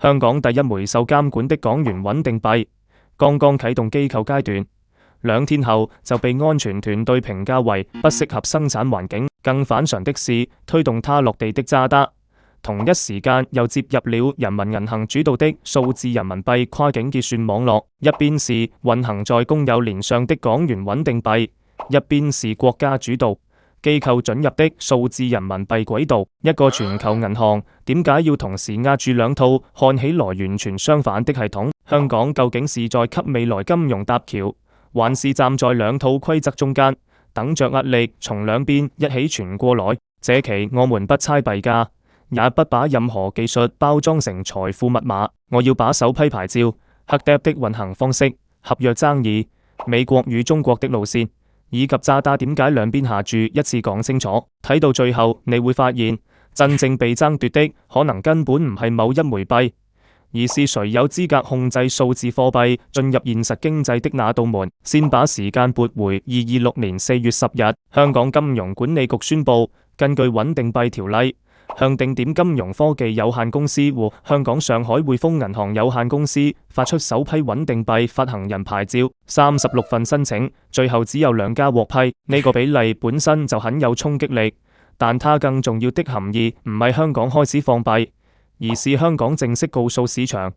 香港第一枚受監管的港元穩定幣剛剛啟動機構階段，2天後就被安全團隊評價為不適合生產環境。更反常的是，推動它落地的渣打，同一時間又接入了人民銀行主導的數字人民幣跨境結算網絡，一邊是運行在公有鏈上的港元穩定幣，一邊是國家主導機構准入的數字人民幣軌道。一個全球銀行點解要同時押注兩套看起來完全相反的系統？香港究竟是在給未來金融搭橋，還是站在兩套規則中間，等着壓力從兩邊一起傳過來？這期我們不猜幣價，也不把任何技術包裝成財富密碼。我要把首批牌照、黑碟的運行方式、合約爭議、美國與中國的路線，以及渣打點解兩邊下注一次講清楚。睇到最後，你會發現真正被爭奪的可能根本唔係某一枚幣，而是誰有資格控制數字貨幣進入現實經濟的那道門。先把時間撥回2026年4月10日，香港金融管理局宣布，根據穩定幣條例，向定點金融科技有限公司和香港上海匯豐銀行有限公司發出首批穩定幣發行人牌照，36份申請，最後只有2家獲批。呢個比例本身就很有衝擊力，但它更重要的含義唔係香港開始放幣，而是香港正式告訴市場，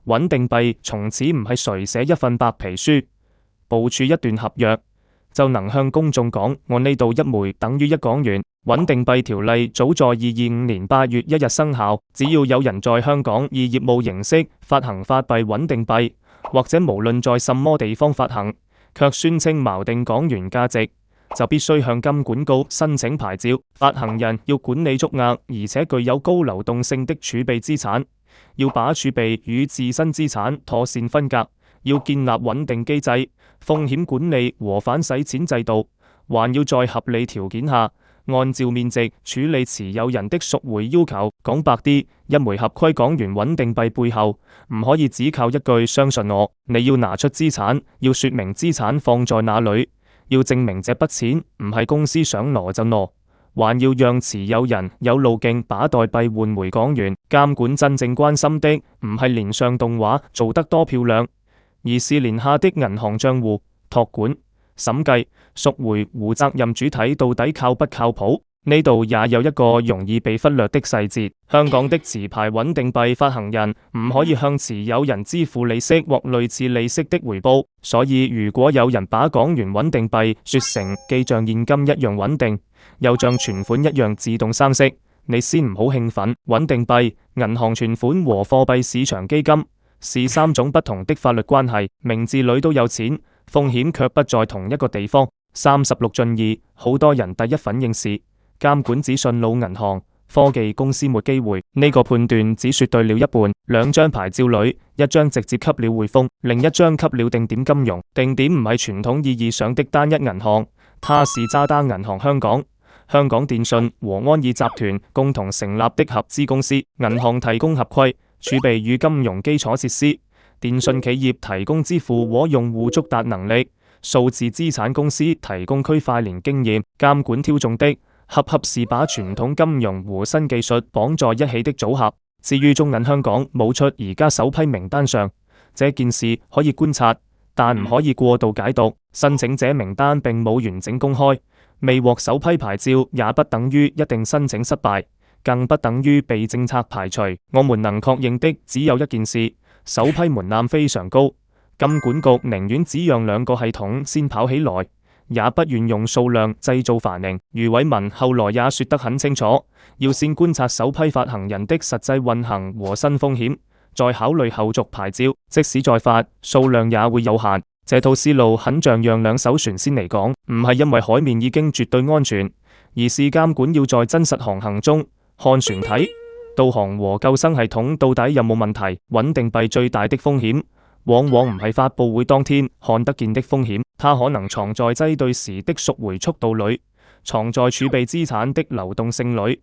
穩定幣從此唔係誰寫一份白皮書、部署一段合約就能向公眾講，我呢度一枚等於1港元。穩定幣條例早在2025年8月1日生效，只要有人在香港以業務形式發行法幣穩定幣，或者無論在什麼地方發行，卻宣稱錨定港元價值，就必須向金管局申請牌照。發行人要管理足額而且具有高流動性的儲備資產，要把儲備與自身資產妥善分隔，要建立穩定機制、風險管理和反洗錢制度，還要在合理條件下按照面值處理持有人的贖回要求。講白啲，一枚合規港元穩定幣背後唔可以只靠一句相信我，你要拿出資產，要說明資產放在哪裡，要證明這筆錢唔係公司想挪就挪，還要讓持有人有路徑把代幣換回港元。監管真正關心的唔係鏈上動畫做得多漂亮，而是鏈下的銀行賬戶託管、審計、贖回負責任主體到底靠不靠譜？呢度也有一個容易被忽略的細節，香港的持牌穩定幣發行人唔可以向持有人支付利息或類似利息的回報，所以如果有人把港元穩定幣說成既像現金一樣穩定，又像存款一樣自動生息，你先唔好興奮。穩定幣、銀行存款和貨幣市場基金是3種不同的法律關係，名字裡都有錢，風險卻不在同一個地方。36進2，好多人第一反應是監管只信老銀行，科技公司沒機會。呢個判斷只說對了一半。2張牌照裡，一張直接給了匯豐，另一張給了定點金融。定點唔係傳統意義上的單一銀行，它是渣打銀行香港、香港電訊和安爾集團共同成立的合資公司。銀行提供合規、儲備與金融基礎設施，電訊企業提供支付和用戶觸達能力，數字資產公司提供區塊鏈經驗。監管挑中的恰恰是把傳統金融和新技術綁在一起的組合。至於中銀香港冇出而家首批名單上，這件事可以觀察，但唔可以過度解讀。申請者名單並冇完整公開，未獲首批牌照也不等於一定申請失敗，更不等於被政策排除。我們能確認的只有一件事，首批門檻非常高，金管局寧願只讓2個系統先跑起來，也不願用數量製造繁榮。余偉文後來也說得很清楚，要先觀察首批發行人的實際運行和新風險，再考慮後續牌照，即使再發，數量也會有限。這套思路很像讓2艘船先嚟講，唔係因為海面已經絕對安全，而是監管要在真實航行中看船體、導航和救生系統到底有冇問題。穩定幣最大的風險往往唔係發佈會當天看得見的風險，它可能藏在擠兌時的贖回速度裡，藏在儲備資產的流動性裡，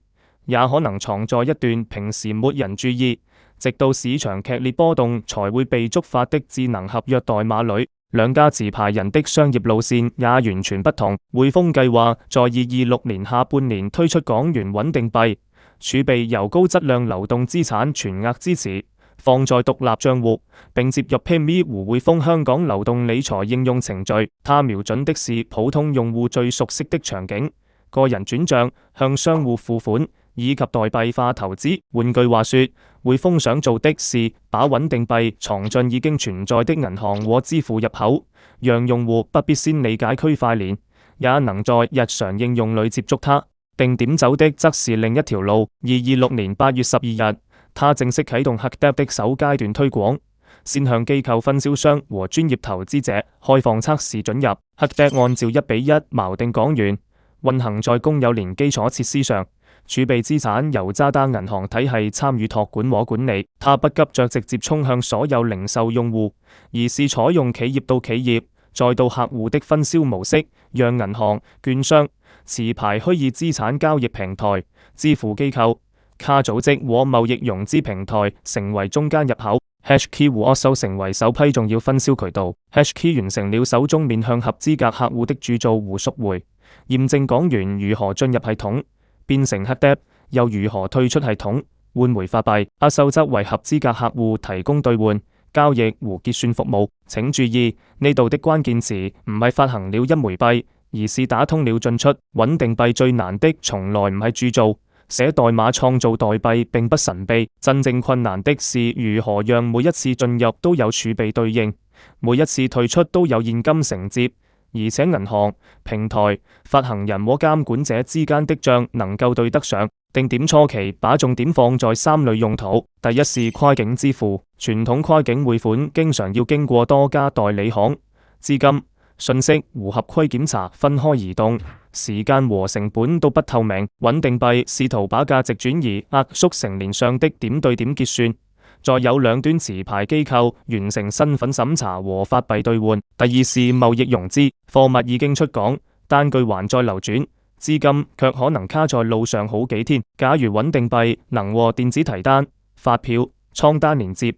也可能藏在一段平時沒人注意，直到市場劇烈波動才會被觸發的智能合約代碼裡。2家持牌人的商業路線也完全不同。匯豐計劃在2026年下半年推出港元穩定幣，儲備由高質量流動資產全額支持，放在獨立賬戶，並接入 PayMe 和匯豐香港流動理財應用程序。它瞄準的是普通用戶最熟悉的場景：個人轉賬、向商戶付款以及代幣化投資。換句話說，匯豐想做的是把穩定幣藏進已經存在的銀行和支付入口，讓用戶不必先理解區塊鏈，也能在日常應用裏接觸它。定點走的則是另一條路。2026年8月12日，他正式啟動 HuckDApp 的首階段推廣，先向機構分銷商和專業投資者開放測試准入。HuckDApp 按照1:1錨定港元，運行在公有年基礎設施上，儲備資產由渣打銀行體系參與託管和管理。它不急着直接衝向所有零售用戶，而是採用企業到企業再到客戶的分銷模式，讓銀行、券商、持牌虛擬資產交易平台、支付機構、卡組織和貿易融資平台成為中間入口。HashKey 和 Oxo 成為首批重要分銷渠道。HashKey 完成了首宗面向合資格客戶的鑄造和贖回，驗證港元如何進入系統，變成 HuckDApp，又如何退出系統，換回法幣。Oxo 則為合資格客戶提供兌換、交易和結算服務。請注意，呢度的關鍵詞唔係發行了一枚幣，而是打通了進出。穩定幣最難的從來唔係鑄造、寫代碼創造代幣並不神秘，真正困難的是如何讓每一次進入都有儲備對應，每一次退出都有現金承接，而且銀行、平台、發行人和監管者之間的賬能夠對得上。定點初期把重點放在3類用途。第一是跨境支付，傳統跨境匯款經常要經過多家代理行，資金、信息和合規檢查分開移動，時間和成本都不透明。穩定幣試圖把價值轉移壓縮成鏈上的點對點結算，再有兩端持牌機構完成身份審查和法幣兌換。第二是貿易融資，貨物已經出港，單據還在流轉，資金卻可能卡在路上好幾天。假如穩定幣能和電子提單、發票、倉單連接，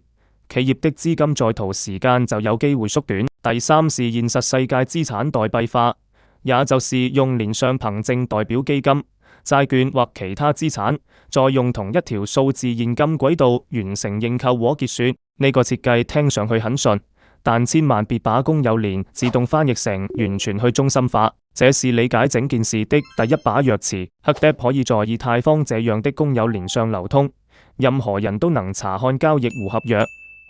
企業的資金在逃時間就有機會縮短。第三是現實世界資產代幣化，也就是用鏈上憑證代表基金、債券或其他資產，再用同一條數字現金軌道完成認購和結算。呢個設計聽上去很順，但千萬別把公有鏈自動翻譯成完全去中心化，這是理解整件事的第一把鑰匙。HuckDApp 可以在以太坊這樣的公有鏈上流通，任何人都能查看交易和合約，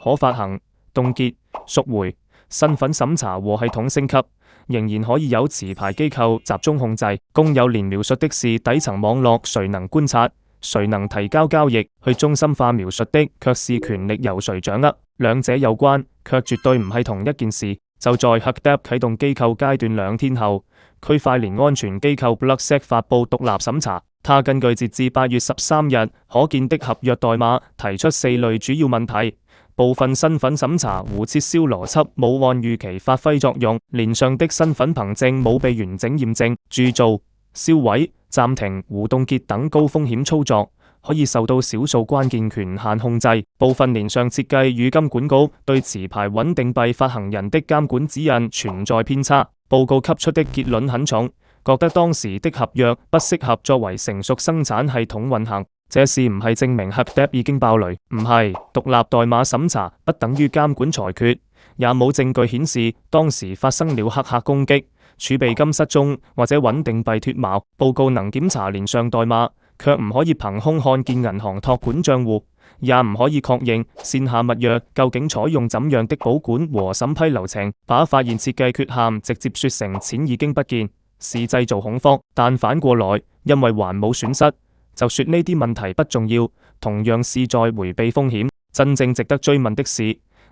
可發行、凍結、贖回，身份審查和系統升級，仍然可以有持牌機構集中控制。公有鏈描述的是底層網絡，誰能觀察，誰能提交交易，去中心化描述的卻是權力由誰掌握。兩者有關，卻絕對唔係同一件事。就在 HuckDApp 啟動機構階段2天後，區塊鏈安全機構 Blockstack 發布獨立審查。他根據截至8月13日可見的合約代碼提出4類主要問題。部分身份審查和撤銷邏輯冇按預期發揮作用，鏈上的身份憑證冇被完整驗證，鑄造、銷毀、暫停和凍結等高風險操作可以受到少數關鍵權限控制。部分鏈上設計與金管局對持牌穩定幣發行人的監管指引存在偏差。報告給出的結論很重，覺得當時的合約不適合作為成熟生產系統運行。這是唔係證明 HuckDApp 已經爆雷？唔係，獨立代碼審查不等於監管裁決，也冇證據顯示當時發生了黑客攻擊、儲備金失蹤或者穩定幣脫錨。報告能檢查鏈上代碼，卻唔可以憑空看見銀行託管賬戶，也唔可以確認線下密約究竟採用怎樣的保管和審批流程。把發現設計缺陷直接說成錢已經不見，是製造恐慌。但反過來，因為還冇損失，就說呢啲問題不重要，同樣是在迴避風險。真正值得追問的是，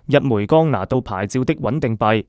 一枚剛拿到牌照的穩定幣，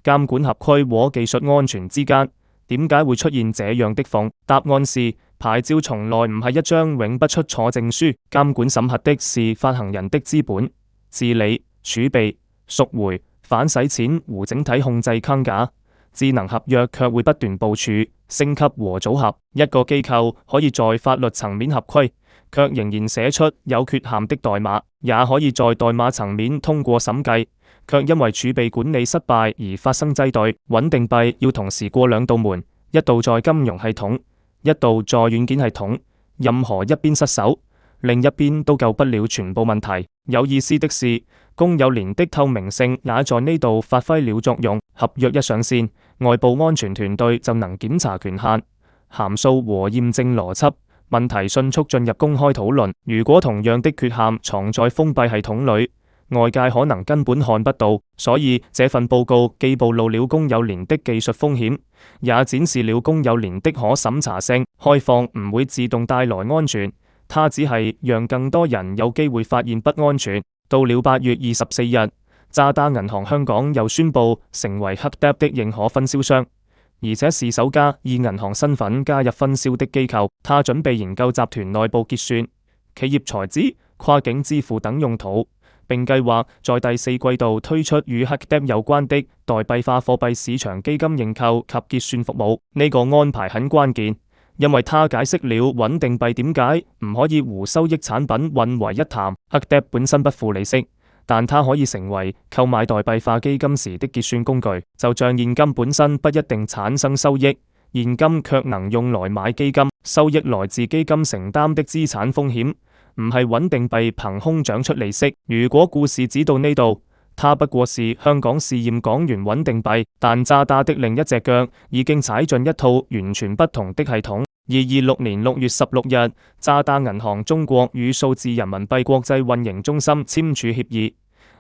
監管合規和技術安全之間，點解會出現這樣的縫？答案是，牌照從來唔係一張永不出錯證書，監管審核的是發行人的資本、治理、儲備、贖回、反洗錢和整體控制框架。智能合約卻會不斷部署、升級和組合。一個機構可以在法律層面合規，卻仍然寫出有缺陷的代碼，也可以在代碼層面通過審計，卻因為儲備管理失敗而發生擠兌。穩定幣要同時過兩道門，一道在金融系統，一道在軟件系統。任何一邊失守，另一邊都救不了全部問題。有意思的是，公有連的透明性也在呢度發揮了作用。合約一上線，外部安全團隊就能檢查權限、函數和驗證邏輯，問題迅速進入公開討論。如果同樣的缺陷藏在封閉系統裡，外界可能根本看不到。所以這份報告既暴露了公有連的技術風險，也展示了公有連的可審查性。開放唔會自動帶來安全，它只係讓更多人有機會發現不安全。到了8月24日，渣打銀行香港又宣布成為 HUCDEP 的認可分銷商，而且是首家以銀行身份加入分銷的機構。他準備研究集團內部結算、企業財資、跨境支付等用途，並計劃在第4季度推出與 HUCDEP 有關的代幣化貨幣市場基金認購及結算服務。呢個安排很關鍵，因為他解釋了穩定幣點解唔可以和收益產品混為一談。HUCDEP 本身不付利息，但它可以成為購買代幣化基金時的結算工具，就像現金本身不一定產生收益，現金卻能用來買基金，收益來自基金承擔的資產風險，唔係穩定幣憑空長出利息。如果故事指到呢度，它不過是香港試驗港元穩定幣，但渣打的另一隻腳已經踩進一套完全不同的系統。2026年6月16日，渣打銀行中國與數字人民幣國際運營中心簽署協議，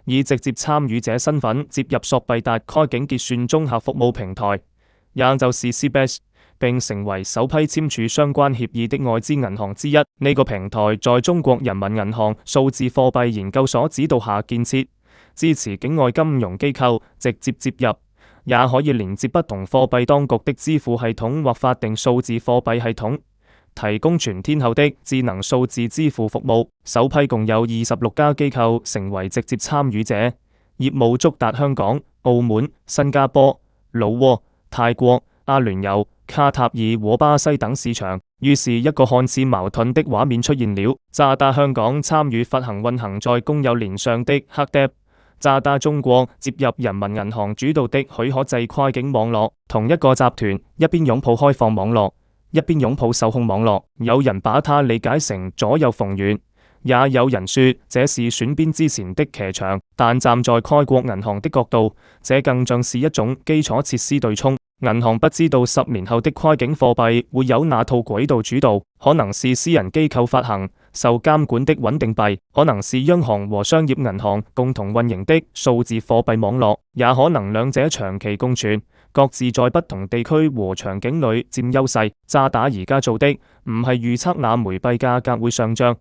以直接參與者身份接入索幣達跨境結算綜合服務平台，也就是 CBES， 並成為首批簽署相關協議的外資銀行之一。呢個平台在中國人民銀行數字貨幣研究所指導下建設，支持境外金融機構直接接入，也可以連接不同貨幣當局的支付系統或法定數字貨幣系統，提供全天候的智能數字支付服務。首批共有26家機構成為直接參與者，業務觸達香港、澳門、新加坡、老撾、泰國、阿聯酋、卡塔爾和巴西等市場。於是一個看似矛盾的畫面出現了：渣打香港參與發行運行在公有連上的 HUCDEP，渣打中國接入人民銀行主導的許可制跨境網絡。同一個集團一邊擁抱開放網絡，一邊擁抱受控網絡。有人把它理解成左右逢源，也有人說這是選邊之前的騎牆。但站在開國銀行的角度，這更像是一種基礎設施對沖。銀行不知道10年後的跨境貨幣會有哪套軌道主導，可能是私人機構發行受監管的穩定幣，可能是央行和商業銀行共同運營的數字貨幣網絡，也可能兩者長期共存，各自在不同地區和場景裡佔優勢。渣打而家做的唔係預測那枚幣價格會上漲，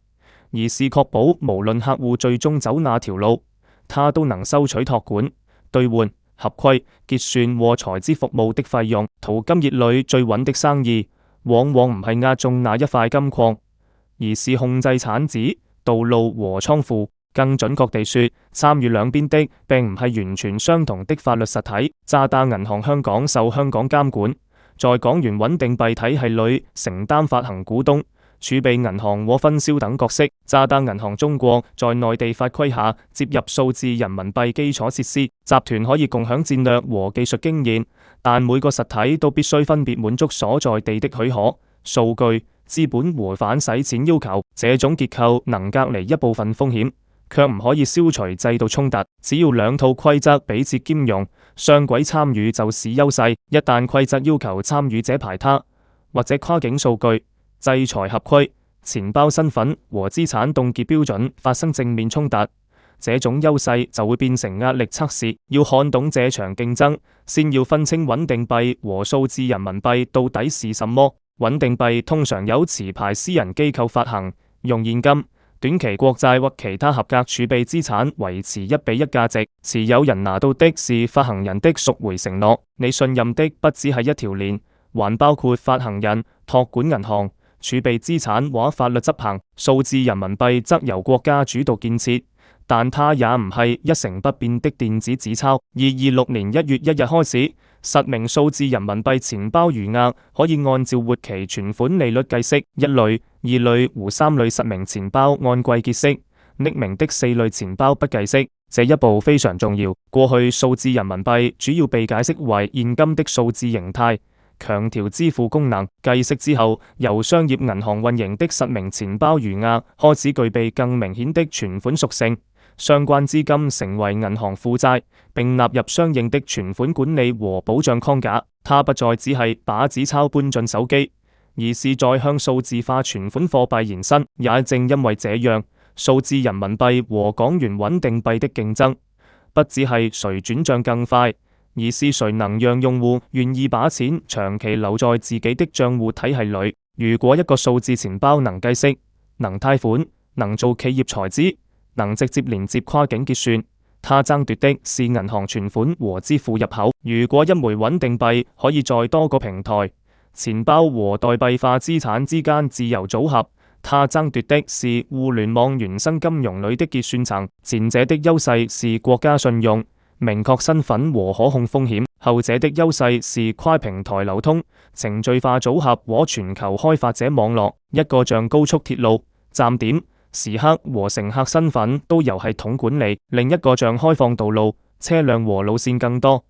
而是確保無論客戶最終走哪條路，他都能收取託管、兌換、合規、結算和財資服務的費用。淘金熱裡最穩的生意，往往唔係押中那一塊金礦，而是控制產址、道路和倉庫。更準確地說，參與兩邊的並唔係完全相同的法律實體。渣打銀行香港受香港監管，在港元穩定幣體系裡承擔發行股東、儲備銀行和分銷等角色。渣打銀行中國在內地法規下接入數字人民幣基礎設施，集團可以共享戰略和技術經驗，但每個實體都必須分別滿足所在地的許可、數據、資本和反洗錢要求。這種結構能隔離一部分風險，卻唔可以消除制度衝突。只要兩套規則彼此兼容，雙軌參與就是優勢。一旦規則要求參與者排他，或者跨境數據、制裁合規、錢包身份和資產凍結標準發生正面衝突，這種優勢就會變成壓力測試。要看懂這場競爭，先要分清穩定幣和數字人民幣到底是什麼。穩定幣通常由持牌私人機構發行，用現金、短期國債或其他合格儲備資產維持1:1價值。持有人拿到的是發行人的贖回承諾，你信任的不只係一條鏈，還包括發行人、託管銀行、儲備資產或法律執行。數字人民幣則由國家主導建設，但它也唔係一成不變的電子紙鈔。2026年1月1日開始，實名數字人民幣錢包餘額可以按照活期存款利率計息，1類、2類和3類實名錢包按季結息，匿名的4類錢包不計息。這一步非常重要。過去數字人民幣主要被解釋為現金的數字形態，強調支付功能。繼息之後，由商業銀行運營的實名錢包餘額開始具備更明顯的存款屬性，相關資金成為銀行負債，並納入相應的存款管理和保障框架。它不再只係把紙鈔搬進手機，而是在向數字化存款貨幣延伸。也正因為這樣，數字人民幣和港元穩定幣的競爭，不只係誰轉賬更快，而是誰能讓用戶願意把錢長期留在自己的賬戶體系裏。如果一個數字錢包能計息、能貸款、能做企業財資、能直接連接跨境結算，它爭奪的是銀行存款和支付入口。如果一枚穩定幣可以在多個平台、錢包和代幣化資產之間自由組合，它爭奪的是互聯網原生金融裏的結算層。前者的優勢是國家信用、明確身份和可控風險；後者的優勢是跨平台流通、程序化組合和全球開發者網絡。一個像高速鐵路、站點、時刻和乘客身份都由系統管理，另一個像開放道路、車輛和路線更多，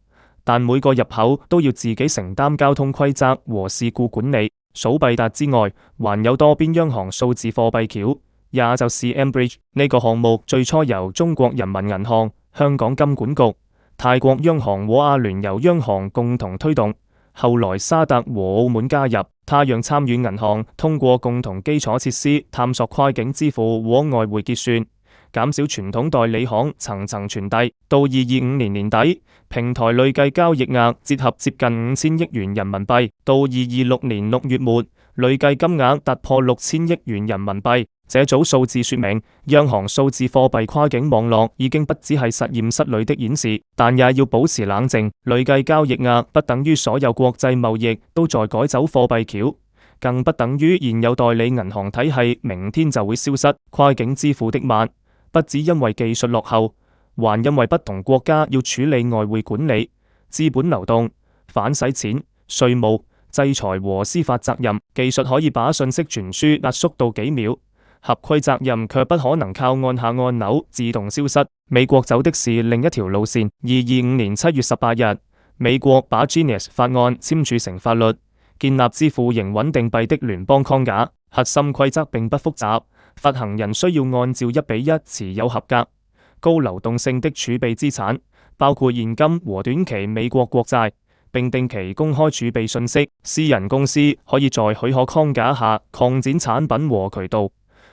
但每個入口都要自己承擔交通規則和事故管理。數幣達之外，還有多邊央行數字貨幣橋，也就是 mBridge。呢個項目最初由中國人民銀行、香港金管局、泰國央行和阿聯酋央行共同推動，後來沙特和澳門加入。它讓參與銀行通過共同基礎設施探索跨境支付和外匯結算，減少傳統代理行層層傳遞。到2025年年底，平台累計交易額折合接近5000億元人民幣；到2026年6月末，累計金額突破6000億元人民幣。這組數字說明，央行數字貨幣跨境網絡已經不只係實驗室裏的演示，但也要保持冷靜。累計交易額不等於所有國際貿易都在改走貨幣橋，更不等於現有代理銀行體系明天就會消失。跨境支付的慢，不只因為技術落後，還因為不同國家要處理外匯管理、資本流動、反洗錢、稅務、制裁和司法責任。技術可以把信息傳輸壓縮到幾秒，合規責任卻不可能靠按下按鈕自動消失。美國走的是另一條路線。2025年7月18日，美國把 Genius 法案簽署成法律，建立支付型穩定幣的聯邦框架。核心規則並不複雜，發行人需要按照1:1持有合格、高流動性的儲備資產，包括現金和短期美國國債，並定期公開儲備信息。私人公司可以在許可框架下擴展產品和渠道。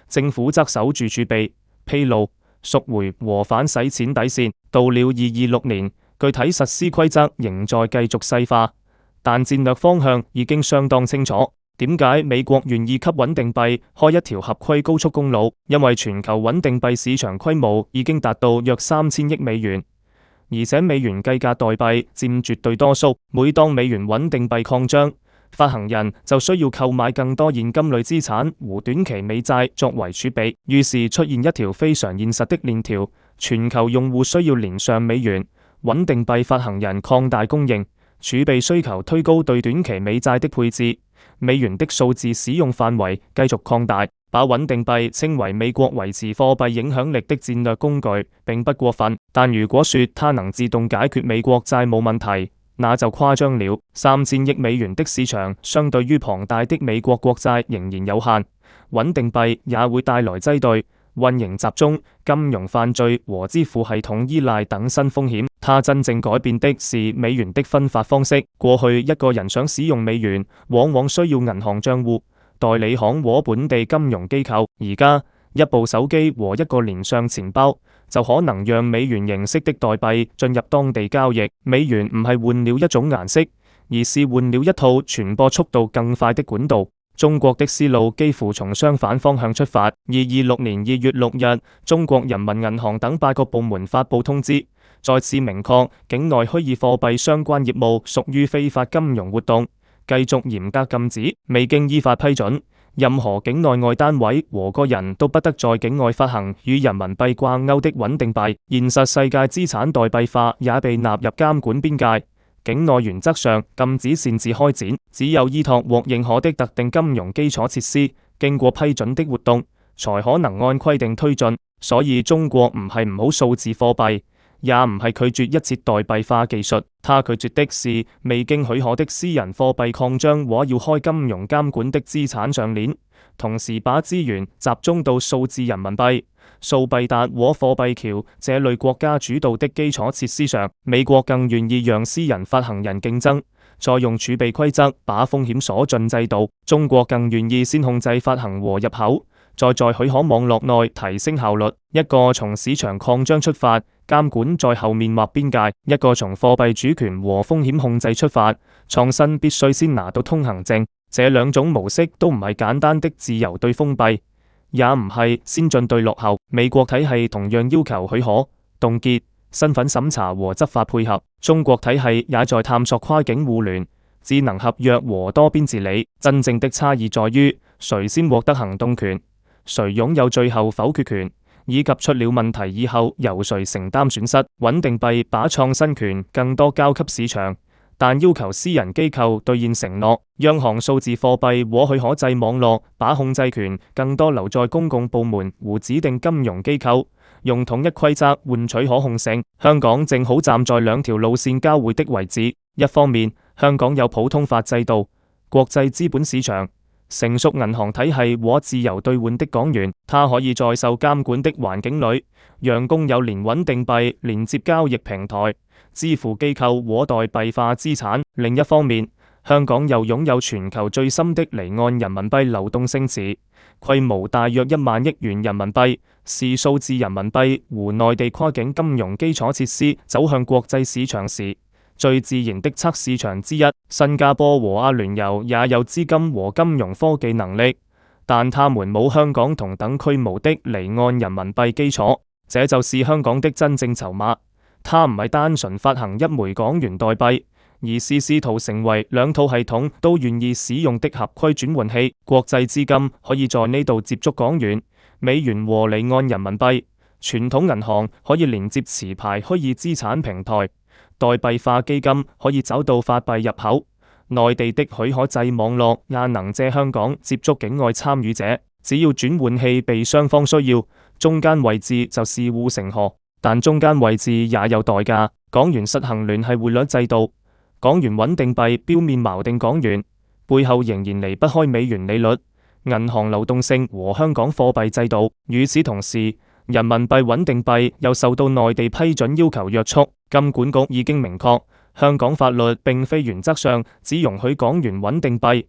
政府則守住儲備、披露、贖回和反洗錢底線。到了2026年，具體實施規則仍在繼續細化，但戰略方向已經相當清楚。點解美國願意給穩定幣開一條合規高速公路？因為全球穩定幣市場規模已經達到約3000億美元，而且美元計價代幣佔絕對多數。每當美元穩定幣擴張，發行人就需要購買更多現金類資產和短期美債作為儲備，於是出現一條非常現實的鏈條：全球用戶需要連上美元，穩定幣發行人擴大供應，儲備需求推高對短期美債的配置，美元的數字使用範圍繼續擴大。把穩定幣稱為美國維持貨幣影響力的戰略工具，並不過分。但如果說它能自動解決美國債務問題，那就誇張了。3000億美元的市場相對於龐大的美國國債仍然有限，穩定幣也會帶來擠兌、運營集中、金融犯罪和支付系統依賴等新風險。它真正改變的是美元的分發方式。過去一個人想使用美元，往往需要銀行賬戶、代理行和本地金融機構。而家一部手機和一個連上錢包，就可能讓美元形式的代幣進入當地交易。美元唔係換了一種顏色，而是換了一套傳播速度更快的管道。中國的思路幾乎從相反方向出發。2026年2月6日，中國人民銀行等8個部門發布通知，再次明確境內虛擬貨幣相關業務屬於非法金融活動，繼續嚴格禁止。未經依法批准，任何境內外單位和個人都不得在境外發行與人民幣掛鈎的穩定幣。現實世界資產代幣化也被納入監管邊界。境內原則上禁止擅自開展，只有依託獲認可的特定金融基礎設施，經過批准的活動，才可能按規定推進。所以中國唔係唔好數字貨幣，也唔係拒絕一切代幣化技術，他拒絕的是未經許可的私人貨幣擴張和要開金融監管的資產上鏈，同時把資源集中到數字人民幣、數幣達和貨幣橋這類國家主導的基礎設施上。美國更願意讓私人發行人競爭，再用儲備規則把風險鎖進制度。中國更願意先控制發行和入口，再在許可網絡內提升效率。一個從市場擴張出發，監管在後面劃邊界；一個從貨幣主權和風險控制出發，創新必須先拿到通行證。這兩種模式都唔係簡單的自由對封閉，也唔係先進對落後。美國體系同樣要求許可、凍結、身份審查和執法配合，中國體系也在探索跨境互聯、智能合約和多邊治理。真正的差異在於誰先獲得行動權，誰擁有最後否決權，以及出了問題以後由誰承擔損失。穩定幣把創新權更多交給市場，但要求私人機構兌現承諾。央行數字貨幣和許可制網絡把控制權更多留在公共部門和指定金融機構，用統一規則換取可控性。香港正好站在兩條路線交匯的位置，一方面香港有普通法制度、國際資本市場、成熟銀行體系和自由兌換的港元，它可以在受監管的環境裏，讓公有連穩定幣連接交易平台、支付機構和代幣化資產。另一方面，香港又擁有全球最深的離岸人民幣流動性池，規模大約1萬億元人民幣，是數字人民幣和內地跨境金融基礎設施走向國際市場時最自然的測試場之一。新加坡和阿聯酋也有資金和金融科技能力，但他們冇香港同等規模的離岸人民幣基礎，這就是香港的真正籌碼。它唔係單純發行一枚港元代幣，而是試圖成為兩套系統都願意使用的合規轉換器。國際資金可以在呢度接觸港元、美元和離岸人民幣，傳統銀行可以連接持牌虛擬資產平台，代幣化基金可以找到法幣入口，內地的許可制網絡也能借香港接觸境外參與者。只要轉換器被雙方需要，中間位置就是護城河，但中間位置也有代價。港元實行聯繫匯率制度，港元穩定幣表面錨定港元，背後仍然離不開美元利率、銀行流動性和香港貨幣制度。與此同時，人民幣穩定幣又受到內地批准要求約束。金管局已經明確，香港法律並非原則上只容許港元穩定幣，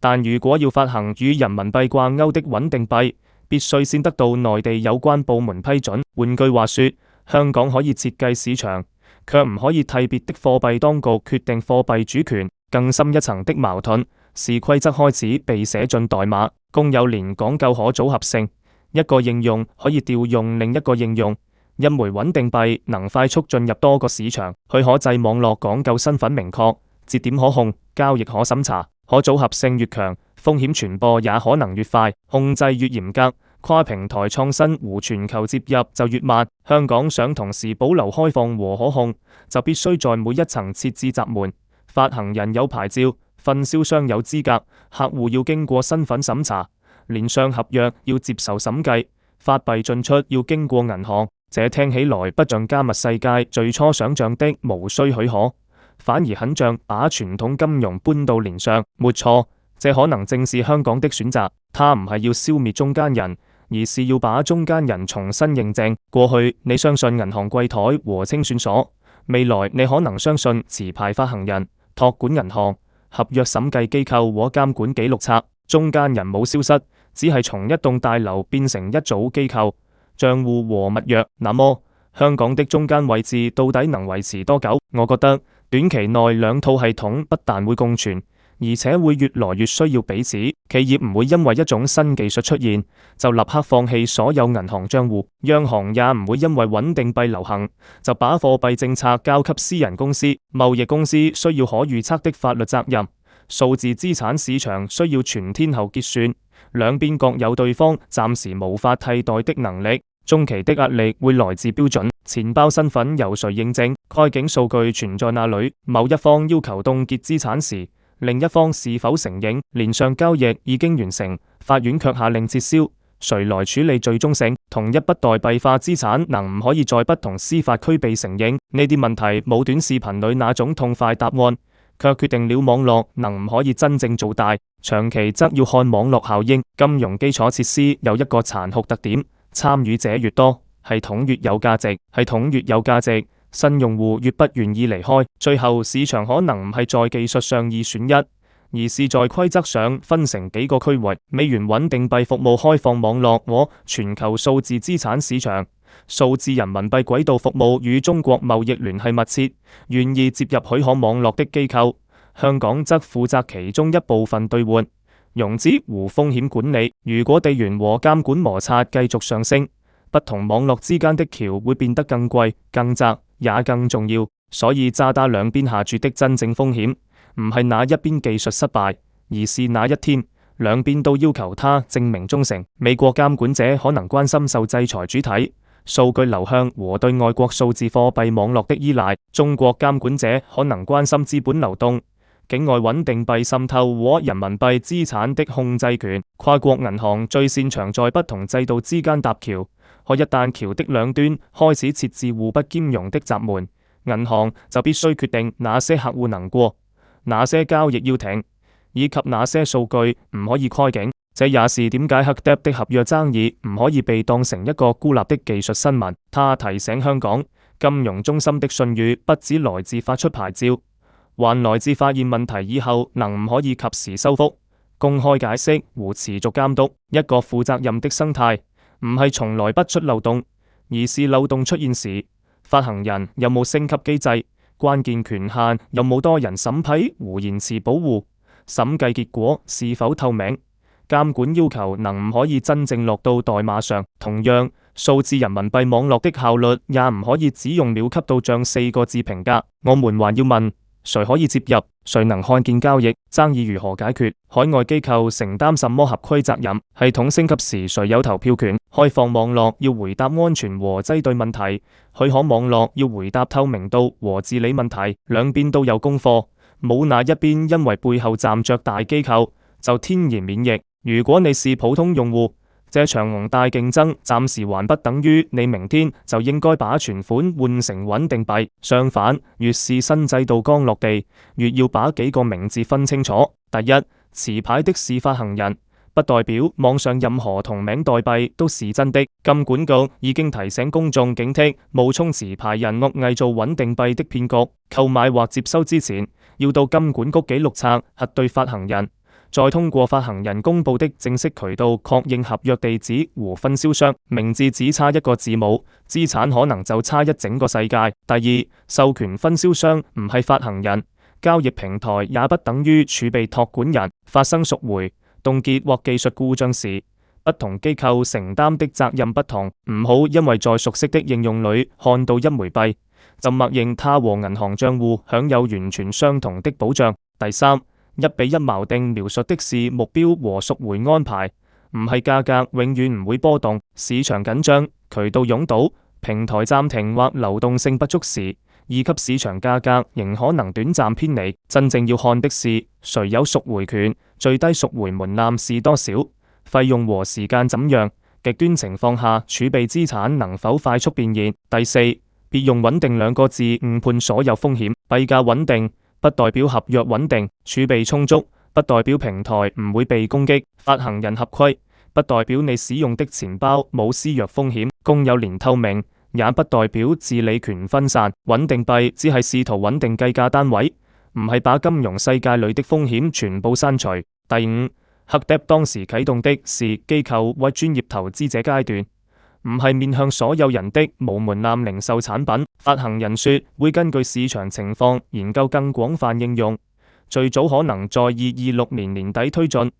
但如果要發行與人民幣掛鈎的穩定幣，必須先得到內地有關部門批准。換句話說，香港可以設計市場，卻唔可以替別的貨幣當局決定貨幣主權。更深一層的矛盾是規則開始被寫進代碼，公有鏈講究可組合性，一個應用可以調用另一個應用。一枚穩定幣能快速進入多個市場，許可制網絡講究身份明確、節點可控、交易可審查。可組合性越強，風險傳播也可能越快，控制越嚴格，跨平台創新和全球接入就越慢。香港想同時保留開放和可控，就必須在每一層設置閘門。發行人有牌照，分銷商有資格，客戶要經過身份審查，連上合約要接受審計，發幣進出要經過銀行。這聽起來不像加密世界最初想象的無需許可，反而很像把傳統金融搬到鏈上。沒錯，這可能正是香港的選擇。它唔係要消滅中間人，而是要把中間人重新認證。過去你相信銀行櫃台和清算所，未來你可能相信持牌發行人、託管銀行、合約審計機構和監管記錄冊。中間人冇消失，只係從一棟大樓變成一組機構、賬戶和密約。那麼香港的中間位置到底能維持多久？我覺得短期內兩套系統不但會共存，而且會越來越需要彼此。企業唔會因為一種新技術出現就立刻放棄所有銀行賬戶，央行也唔會因為穩定幣流行就把貨幣政策交給私人公司。貿易公司需要可預測的法律責任，數字資產市場需要全天候結算，兩邊各有對方暫時無法替代的能力。中期的壓力會來自標準錢包身份由誰認證，開境數據存在哪裡。某一方要求凍結資產時，另一方是否承認？鏈上交易已經完成，法院卻下令撤銷，誰來處理最終性？同一筆代幣化資產能唔可以在不同司法區被承認？呢啲問題冇短視頻裏那種痛快答案，卻決定了網絡能唔可以真正做大。長期則要看網絡效應。金融基礎設施有一個殘酷特點，參與者越多，系統越有價值，系統越有價值，新用戶越不願意離開。最後市場可能唔係在技術上二選一，而是在規則上分成幾個區域。美元穩定幣服務開放網絡和全球數字資產市場，數字人民幣軌道服務與中國貿易聯繫密切，願意接入許可網絡的機構。香港則負責其中一部分兌換、融資和風險管理。如果地緣和監管摩擦繼續上升，不同網絡之間的橋會變得更貴、更窄，也更重要。所以渣打兩邊下注的真正風險，唔係哪一邊技術失敗，而是那一天兩邊都要求他證明忠誠。美國監管者可能關心受制裁主體、數據流向和對外國數字貨幣網絡的依賴。中國監管者可能關心資本流動、境外穩定幣滲透和人民幣資產的控制權。跨國銀行最擅長在不同制度之間搭橋，可一旦橋的兩端開始設置互不兼容的閘門，銀行就必須決定哪些客戶能過，哪些交易要停，以及哪些數據唔可以開境。這也是點解 HACCP 的合約爭議唔可以被當成一個孤立的技術新聞。他提醒香港金融中心的信譽不只來自發出牌照，還來自發現問題以後能唔可以及時修復、公開解釋和持續監督。一個負責任的生態唔係從來不出漏洞，而是漏洞出現時，發行人有冇升級機制，關鍵權限有冇多人審批和延遲保護，審計結果是否透明，監管要求能唔可以真正落到代碼上。同樣，數字人民幣網絡的效率也唔可以只用秒級到賬4個字評價。我們還要問，誰可以接入？誰能看見交易？爭議如何解決？海外機構承擔什麼合規責任？系統升級時誰有投票權？開放網絡要回答安全和擠兌問題，許可網絡要回答透明度和治理問題。兩邊都有功課，冇哪一邊因為背後站着大機構就天然免疫。如果你是普通用戶，這場宏大競爭暫時還不等於你明天就應該把存款換成穩定幣。相反，越是新制度剛落地，越要把幾個名字分清楚。第一，持牌的是發行人，不代表網上任何同名代幣都是真的。金管局已經提醒公眾警惕冒充持牌人惡偽造穩定幣的騙局。購買或接收之前，要到金管局紀錄冊核對發行人，再通過發行人公布的正式渠道確認合約地址和分銷商。名字只差一個字母，資產可能就差一整個世界。第二，授權分銷商唔係發行人，交易平台也不等於儲備託管人。發生贖回、凍結或技術故障時，不同機構承擔的責任不同。唔好因為在熟悉的應用裏看到一枚幣，就默認它和銀行賬戶享有完全相同的保障。第三，1比1錨定描述的是目標和贖回安排，唔係價格永遠唔會波動。市場緊張、渠道擁堵、平台暫停或流動性不足時，二級市場價格仍可能短暫偏離。真正要看的是誰有贖回權，最低贖回門檻是多少，費用和時間怎樣，極端情況下儲備資產能否快速變現。第四，別用穩定2個字誤判所有風險。幣價穩定不代表合約穩定，儲備充足不代表平台唔會被攻擊，發行人合規不代表你使用的錢包冇施虐風險，公有連透明也不代表治理權分散。穩定幣只係試圖穩定計價單位，唔係把金融世界裏的風險全部刪除。第五，HACCP當時啟動的是機構或專業投資者階段，唔係面向所有人的無門檻零售產品。發行人說會根據市場情況研究更廣泛應用，最早可能在2026年年底推進，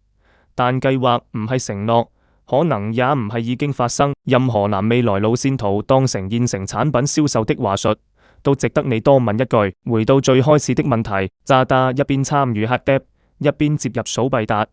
但計劃唔係承諾，可能也唔係已經發生。任何拿未來路線圖當成現成產品銷售的話術，都值得你多問一句。回到最開始的問題，渣打一邊參與 HACCP，一邊接入數幣達，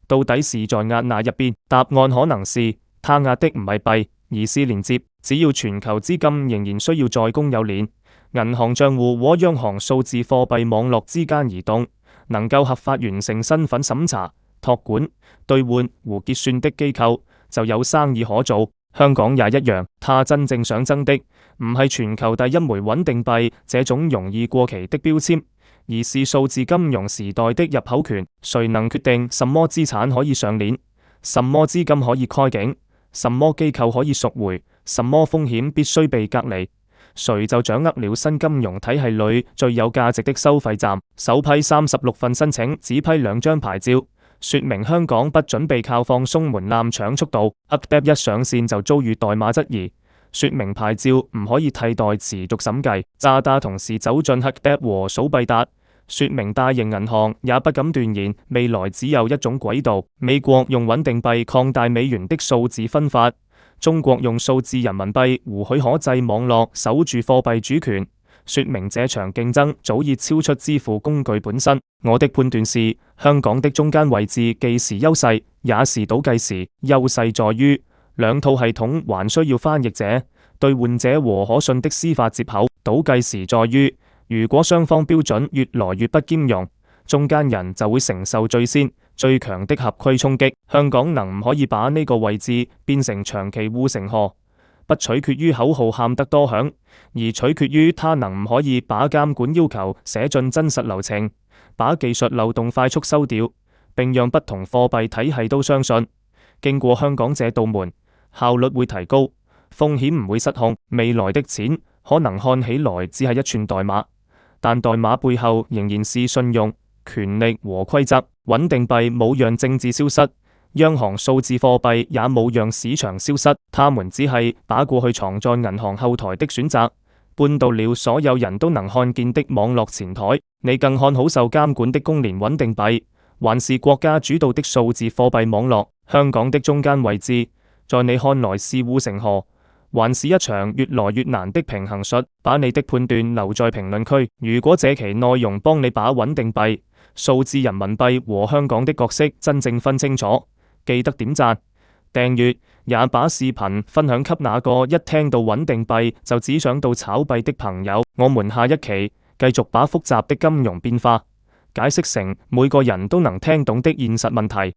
到底是在壓哪一邊？答案可能是他壓的唔係幣，而是連接。只要全球資金仍然需要在公有鏈、銀行賬戶和央行數字貨幣網絡之間移動，能夠合法完成身份審查、託管、兌換和結算的機構，就有生意可做。香港也一樣，他真正想爭的唔係全球第一枚穩定幣這種容易過期的標籤，而是數字金融時代的入口權。誰能決定什麼資產可以上鏈，什麼資金可以開境，什麼機構可以贖回，什麼風險必須被隔離？誰就掌握了新金融體系裏最有價值的收費站。首批36份申請只批2張牌照，說明香港不準備靠放鬆門檻搶速度。HKDApp 一上線就遭遇代碼質疑，說明牌照唔可以替代持續審計。渣打同時走進 HKDApp 和數幣達，說明大型銀行也不敢斷言未來只有一種軌道。美國用穩定幣擴大美元的數字分發，中國用數字人民幣胡許可制網絡守住貨幣主權，說明這場競爭早已超出支付工具本身。我的判斷是，香港的中間位置既是優勢，也是倒計時。優勢在於兩套系統還需要翻譯者、兌換者和可信的司法接口；倒計時在於，如果雙方標準越來越不兼容，中間人就會承受最先最強的合規衝擊。香港能唔可以把呢個位置變成長期護城河，不取決於口號喊得多響，而取決於它能唔可以把監管要求寫進真實流程，把技術漏洞快速收掉，並讓不同貨幣體系都相信，經過香港這道門，效率會提高，風險唔會失控。未來的錢可能看起來只係一串代碼，但代碼背後仍然是信用、權力和規則。穩定幣冇讓政治消失，央行數字貨幣也冇讓市場消失，他們只係把過去藏在銀行後台的選擇搬到了所有人都能看見的網絡前台。你更看好受監管的公鏈穩定幣，還是國家主導的數字貨幣網絡？香港的中間位置在你看來是護城河，還是一場越來越難的平衡術？把你的判斷留在評論區。如果這期內容幫你把穩定幣、數字人民幣和香港的角色真正分清楚，記得點讚、訂閱，也把視頻分享給那個一聽到穩定幣就只想到炒幣的朋友。我們下一期繼續把複雜的金融變化解釋成每個人都能聽懂的現實問題。